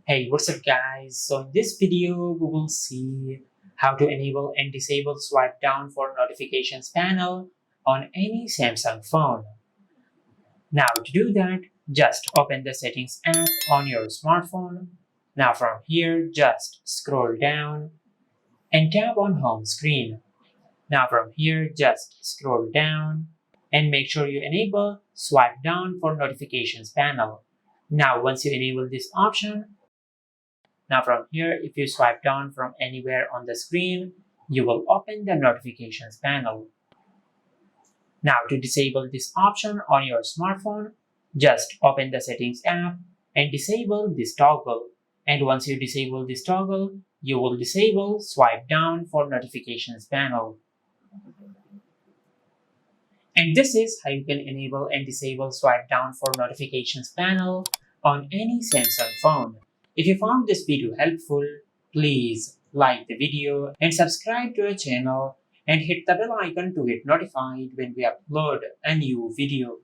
Hey, what's up guys? So in this video, we will see how to enable and disable swipe down for notifications panel on any Samsung phone. Now to do that, just open the settings app on your smartphone. Now from here, just scroll down and tap on home screen. Now from here, just scroll down and make sure you enable swipe down for notifications panel. Now once you enable this option, now from here, if you swipe down from anywhere on the screen, you will open the notifications panel. Now to disable this option on your smartphone, just open the settings app and disable this toggle. And once you disable this toggle, you will disable swipe down for notifications panel. And this is how you can enable and disable swipe down for notifications panel on any Samsung phone. If you found this video helpful, please like the video and subscribe to our channel and hit the bell icon to get notified when we upload a new video.